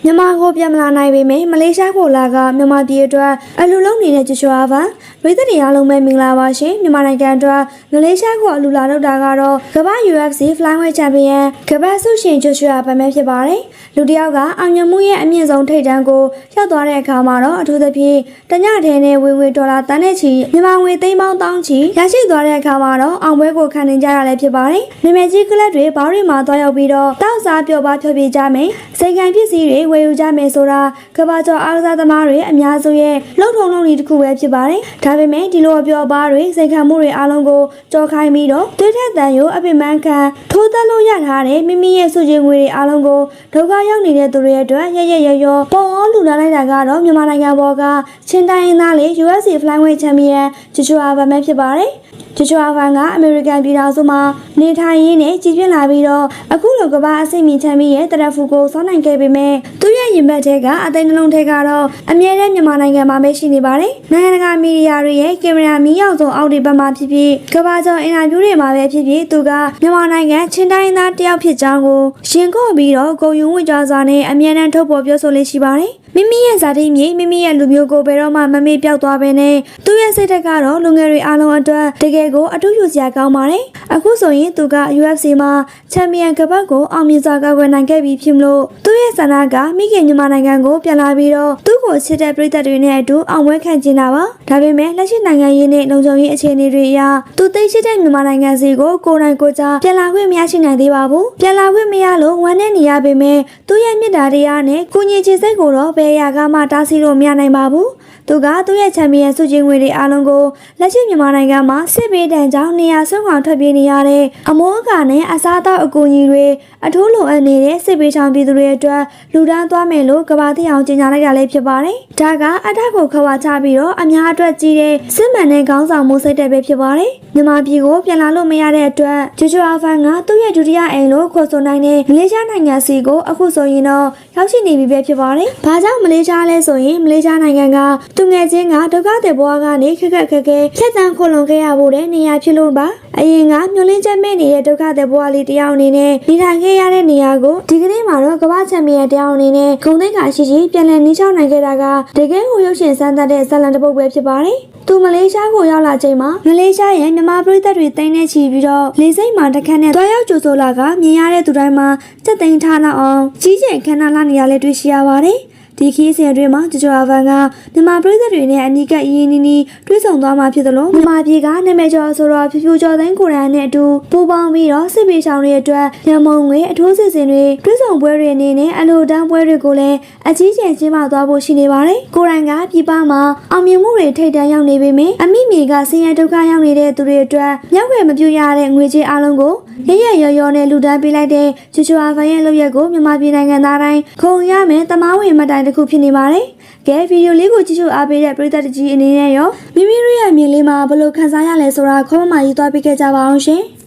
မြန်မာကိုပြန်မလာနိုင်ပေမဲ့မလေးရှားကိုလာကမြန်မာပြည်အတွက်အလူလုံးနေတဲ့ဂျွာဗန်ပြည်သူတွေအားလုံးပဲမင်္ဂလာပါရှင်မြန်မာနိုင်ငံအတွက်မလေးရှားကိုအလူလာလောက်တာကတော့ကမ္ဘာ UFC Flyweight Champion ကမ္ဘာဆုရှင်ဂျွာဗန်ပဲဖြစ်ပါတယ်လူတစ်ယောက်ကအောင်မြင်မှုရဲ့အမြင့်ဆုံးထိပ်တန်းကိုရောက်သွားတဲ့အခါမှာတော့အထူးသဖြင့်တညထဲနဲ့ဝင်ဒေါ်လာတန်းနဲ့ချီမြန်မာငွေသိန်းပေါင်းတောင်းချီရရှိသွားတဲ့အခါမှာတော့အောင်ပွဲကိုခံနေကြရလည်းဖြစ်ပါတယ်နာမည်ကြီးကလပ်တွေဘောင်းတွေမှာသွားရောက်ပြီးတော့တောက်စားပျော်ပါဖျော်ဖြေကြမယ်စိတ်ခံပစ္စည်းတွေဝယ်ယူကြမယ်ဆိုတာကမ္ဘာကျော်အားကစားသမားတွေအများစုရဲ့လှုပ်ထုံလုံးတွေတစ်ခုပဲဖြစ်ပါတယ်ဒါပေမဲ့ဒီလိုအပျော်ပါတွေစိတ်ခံမှုတွေအားလုံးကိုကြော်ခိုင်းပြီးတော့တွေးထက်တန်ရိုးအပင်ပန်းခံထိုးသက်လို့ရထားတဲ့မိမိရဲ့စုချင်းငွေတွေအားလုံးကိုဒုက္ခရောက်နေတဲ့သူတွေအတွက်ရရောပေါ်အောင်လူလာလိုက်တာကတော့မြန်မာနိုင်ငံပေါ်ကချင်းတိုင်းရင်းသားလေး UFC Flyweight Champion ဂျွာဗန်ပဲဖြစ်ပါတယ်ဂျွာဗန်ကအမေရိကန်ပြည်ထောင်စုမှာနေထိုင်ရင်းနဲ့ကြီးပြင်းလာပြီးတော့အခုလိုကမ္ဘာအဆင့်မီချန်ပီယံတရဖူကိုစောနိုင်ခဲ့ပေမဲ့သူ့ရဲ့ရင်ဘတ်ထဲကအသိနှလုံးထဲကတော့အမြဲတမ်းမြန်မာနိုင်ငံမှာပဲရှိနေပါတယ်နိုင်ငံတကာမီဒီယာတွေရဲ့ကင်မရာမီးရောက်ဆုံးအောက်ဒီဘက်မှာဖြစ်ဖြစ်ကမ္ဘာကျော်အင်တာဗျူးတွေမှာပဲဖြစ်ဖြစ်သူကမြန်မာနိုင်ငံချင်းတိုင်းသားတယောက်ဖြစ်ကြောင်းကိုရှင်ကော့ပြီးတော့ဂုဏ်ယူဝင့်ကြွားစွာနဲ့အမြဲတမ်းထုတ်ဖော်ပြောဆိုလေးရှိပါတယ်မိမိရဲ့ဇာတိမြေမိမိရဲ့လူမျိုးကိုဘယ်တော့မှမမေ့ပြောက်သွားပဲနဲ့သူ့ရဲ့စိတ်ဓာတ်ကတော့လူငယ်တွေအားလုံးအတွက်တကယ်ကိုအထူးယူစရာကောင်းပါတယ်အခုဆိုရင်သူက UFC မှာချန်ပီယံကပတ်ကိုအောင်မြင်စွာကာကွယ်နိုင်ခဲ့ပြီဖြစ်လို့သူ့ရဲ့ဆန္ဒကမိခင်မြန်မာနိုင်ငံကိုပြန်လာပြီးတော့သူ့ကိုချစ်တဲ့ပြည်သက်တွေနဲ့အတူအောင်ပွဲခံချင်တာပါဒါပေမဲ့လက်ရှိနိုင်ငံရေးနဲ့လုံခြုံရေးအခြေအနေတွေအရသူသိချစ်တဲ့မြန်မာနိုင်ငံစီကိုကိုယ်တိုင်ကိုယ်ကြပြန်လာခွင့်မရရှိနိုင်သေးပါဘူးပြန်လာခွင့်မရလို့ဝမ်းနဲ့နေရပေမဲ့သူ့ရဲ့မြတ်တာတရားနဲ့ကုညီချစ်စိတ်ကိုတော့ဘယ်ရာကမှတားဆီးလို့မရနိုင်ပါဘူးသူကသူ့ရဲ့ချန်ပီယံဆုချင်းငွေတွေအားလုံးကိုလက်ရှိမြန်မာနိုင်ငံမှာစစ်ပေးတန်းကြောင့်နေရာဆုံးအောင်ထွက်ပြေးနေရတဲ့အမိုးအကာနဲ့အစားအသောက်အကူအညီတွေအထူးလိုအပ်နေတဲ့စစ်ပေးချောင်ပြည်သူတွေအတွက်လူဒန်းသွားမယ်လို့ကဘာတိအောင်ကြေညာလိုက်တာလည်းဖြစ်ပါတယ်။ဒါကအထက်ကိုခဝါချပြီးတော့အများအတွက်ကြီးတဲ့စစ်မှန်တဲ့ခေါင်းဆောင်မှုစိတ်တက်ပဲဖြစ်ပါတယ်။မြန်မာပြည်ကိုပြန်လာလို့မရတဲ့အတွက်ဂျွာဗန်ကသူ့ရဲ့ဒုတိယအိမ်လို့ခေါ်ဆိုနိုင်တဲ့မလေးရှားနိုင်ငံစီကိုအခုဆိုရင်တော့ရောက်ရှိနေပြီပဲဖြစ်ပါတယ်။ဘာကြောင့်မလေးရှားလဲဆိုရင်မလေးရှားနိုင်ငံကသူငယ်ချင်းကဒုက္ခသည်ဘဝကနေခက်ခက်ခဲခဲဖြတ်တန်းခိုလုံခဲ့ရဖို့တဲ့နေရာဖြစ်လို့ပါအရင်ကမျိုးလင်းချက်မဲ့နေတဲ့ဒုက္ခသည်ဘဝလေးတယောက်အနေနဲ့နေထိုင်ခဲ့ရတဲ့နေရာကိုဒီကနေ့မှာတော့ကမ္ဘာချန်ပီယံတယောက်အနေနဲ့ဂုဏ်သိက္ခာရှိရှိပြန်လည်နှိမ့်ချနိုင်ခဲ့တာကတကယ်ကိုရုပ်ရှင်စမ်းသပ်တဲ့ဇာတ်လမ်းတစ်ပုဒ်ပဲဖြစ်ပါတယ်သူမလေးရှားကိုရောက်လာချိန်မှာမလေးရှားရဲ့မြန်မာပြည်သက်တွေတိတ်နေချီပြီးတော့လေစိတ်မှာတခန့်နဲ့တွားရောက်ကြိုဆိုလာကမြင်ရတဲ့သူတိုင်းမှာစက်သိမ်းထားလောက်အောင်ကြီးကျယ်ခမ်းနားလာနေရလဲတွေ့ရှိရပါတယ်ဒီခီးစဉ်အတွင်းမှာဂျွာဗန်ကမြန်မာပြည်သက်တွေနဲ့အနီးကပ်ရင်းနှီးနှီးတွေ့ဆုံသွားမှာဖြစ်သလိုမြန်မာပြည်ကနာမည်ကျော်ဆိုတော့ဖြူဖြူကျော်သိန်းကိုရန်နဲ့အတူပူးပေါင်းပြီးတော့စစ်ပေးဆောင်တွေအတွက်ရမုံငွေအထူးစစ်စင်တွေတွေ့ဆုံပွဲတွေအနေနဲ့အလိုတန်းပွဲတွေကိုလည်းအကြီးကျယ်ကျင်းပသွားဖို့ရှိနေပါတယ်ကိုရန်ကပြည်ပမှာအောင်မြင်မှုတွေထိပ်တန်းရောက်နေပေမယ့်အမိမြေကဆင်းရဲဒုက္ခရောက်နေတဲ့သူတွေအတွက်မျက်ွယ်မပြူရတဲ့ငွေကြေးအလုံးကိုရရောနဲ့လူတန်းပေးလိုက်တဲ့ဂျွာဗန်ရဲ့လုပ်ရက်ကိုမြန်မာပြည်နိုင်ငံသားတိုင်းခုံရမယ်တမားဝင်မှတ်တိုင်တစ်ခုဖြစ်နေပါတယ်။ကဲဗီဒီယိုလေးကိုကြည့်ရှုအားပေးတဲ့ပရိသတ်ကြီးအနေနဲ့ရောမိမိတို့ရဲ့မြင်လေးမှာဘယ်လိုခံစားရလဲဆိုတာခေါင်းမှာရေးသွားပေးခဲ့ကြပါအောင်ရှင်။